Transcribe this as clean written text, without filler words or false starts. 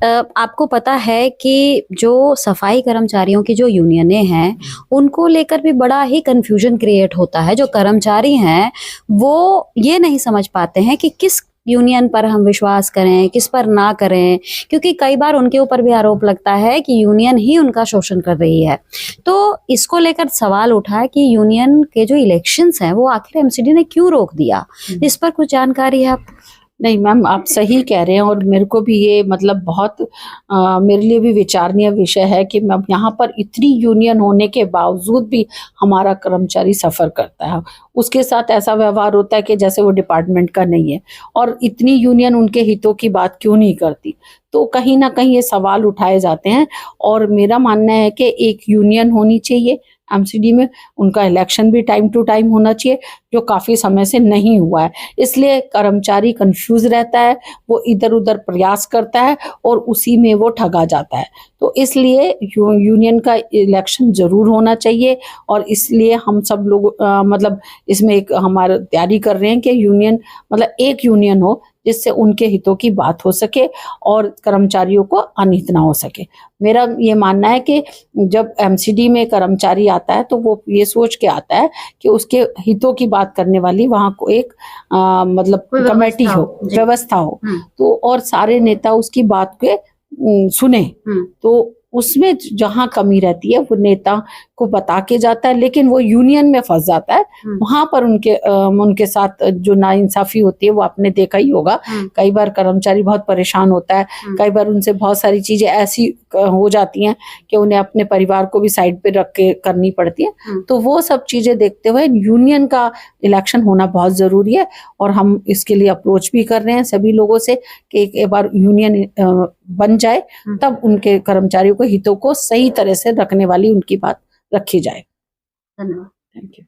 आपको पता है कि जो सफाई कर्मचारियों की जो यूनियनें हैं, उनको लेकर भी बड़ा ही कन्फ्यूजन क्रिएट होता है। जो कर्मचारी हैं, वो ये नहीं समझ पाते हैं कि किस यूनियन पर हम विश्वास करें, किस पर ना करें, क्योंकि कई बार उनके ऊपर भी आरोप लगता है कि यूनियन ही उनका शोषण कर रही है। तो इसको लेकर सवाल उठा है कि यूनियन के जो इलेक्शंस हैं, वो आखिर एमसीडी ने क्यों रोक दिया? इस पर कुछ जानकारी है आप? नहीं मैम, आप सही कह रहे हैं और मेरे को भी ये मतलब बहुत मेरे लिए भी विचारणीय विषय है कि मैं यहाँ पर इतनी यूनियन होने के बावजूद भी हमारा कर्मचारी सफ़र करता है। उसके साथ ऐसा व्यवहार होता है कि जैसे वो डिपार्टमेंट का नहीं है, और इतनी यूनियन उनके हितों की बात क्यों नहीं करती। तो कहीं ना कहीं ये सवाल उठाए जाते हैं, और मेरा मानना है कि एक यूनियन होनी चाहिए एमसीडी में। उनका इलेक्शन भी टाइम टू टाइम होना चाहिए, जो काफ़ी समय से नहीं हुआ है। इसलिए कर्मचारी कंफ्यूज रहता है, वो इधर उधर प्रयास करता है और उसी में वो ठगा जाता है। तो इसलिए यूनियन का इलेक्शन जरूर होना चाहिए, और इसलिए हम सब लोग मतलब इसमें एक हमारा तैयारी कर रहे हैं कि यूनियन मतलब एक यूनियन हो, जिससे उनके हितों की बात हो सके और कर्मचारियों को अनहित ना हो सके। मेरा ये मानना है कि जब एमसीडी में कर्मचारी आता है, तो वो ये सोच के आता है कि उसके हितों की बात करने वाली वहाँ को एक मतलब कमेटी हो, व्यवस्था हो, तो और सारे नेता उसकी बात के सुने। तो उसमें जहाँ कमी रहती है वो नेता को बता के जाता है, लेकिन वो यूनियन में फंस जाता है। वहां पर उनके साथ जो नाइंसाफी होती है वो आपने देखा ही होगा। कई बार कर्मचारी बहुत परेशान होता है, कई बार उनसे बहुत सारी चीजें ऐसी हो जाती हैं कि उन्हें अपने परिवार को भी साइड पे रख के करनी पड़ती है। तो वो सब चीजें देखते हुए यूनियन का इलेक्शन होना बहुत जरूरी है, और हम इसके लिए अप्रोच भी कर रहे हैं सभी लोगों से कि एक बार यूनियन बन जाए, तब उनके कर्मचारियों को हितों को सही तरह से रखने वाली उनकी बात रखी जाए। धन्यवाद। Thank you.